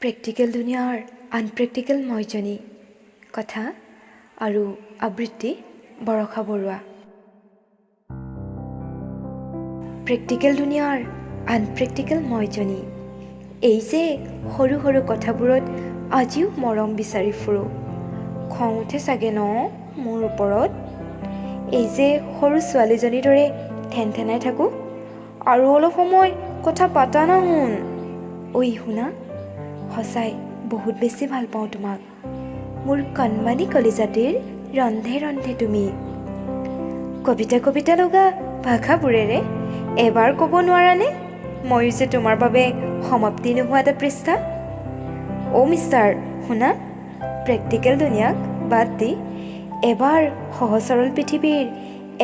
Practical দুনিয়াৰ আনপ্ৰেক্টিকেল মইজনী কথা আৰু আবৃত্তি বৰষা বৰুৱা। প্ৰেক্টিকেল দুনিয়াৰ আনপ্ৰেক্টিকেল মইজনী, এই যে সৰু সৰু কথাবোৰত আজিও মৰম বিচাৰি ফুৰোঁ। খং উঠে চাগে ন মোৰ ওপৰত? এই যে সৰু ছোৱালীজনীৰ দৰে ঠেনঠেনাই থাকোঁ আৰু অলপ সময় কথা পাতা না শুন। ঐ শুনা, সঁচাই বহুত বেছি ভাল পাওঁ তোমাক, মোৰ কণমানি কলিজাটিৰ ৰন্ধে ৰন্ধে তুমি। কবিতা কবিতা লগা ভাষাবোৰেৰে এবাৰ ক'ব নোৱাৰানে ময়ো যে তোমাৰ বাবে সমাপ্তি নোহোৱা এটা পৃষ্ঠা? অ' মিষ্টাৰ, শুনা, প্ৰেক্টিকেল দুনিয়াক বাদ দি এবাৰ সহজ সৰল পৃথিৱীৰ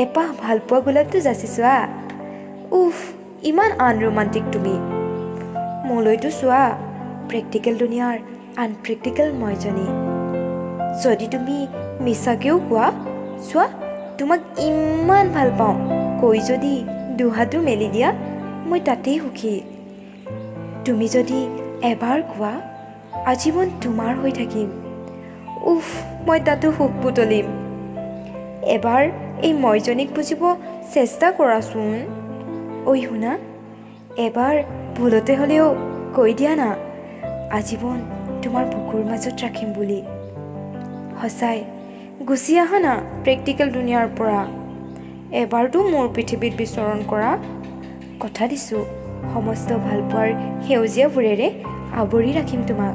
এপাহ ভালপোৱা গোলাপটো যাচি চোৱা। উফ, ইমান আনৰোমান্টিক তুমি। মোলৈতো চোৱা, প্ৰেক্টিকেল দুনিয়াৰ আনপ্ৰেক্টিকেল মইজনী। যদি তুমি মিছাকৈও কোৱা, চোৱা তোমাক ইমান ভাল পাওঁ কৈ যদি দুহাতো মেলি দিয়া, মই তাতেই সুখী। তুমি যদি এবাৰ কোৱা আজীৱন তোমাৰ হৈ থাকিম, উফ, মই তাতো সুখ বুটলিম। এবাৰ এই মইজনীক বুজিব চেষ্টা কৰাচোন। ঐ শুনা, এবাৰ ভুলতে হ'লেও কৈ দিয়া না, আজীৱন তোমাৰ বুকুৰ মাজত ৰাখিম বুলি। সঁচাই গুচি আহা না প্ৰেক্টিকেল দুনিয়াৰ পৰা, এবাৰতো মোৰ পৃথিৱীত বিচৰণ কৰা। কথা দিছোঁ, সমস্ত ভালপোৱাৰ সেউজীয়া ভুৰেৰে আৱৰি ৰাখিম তোমাক।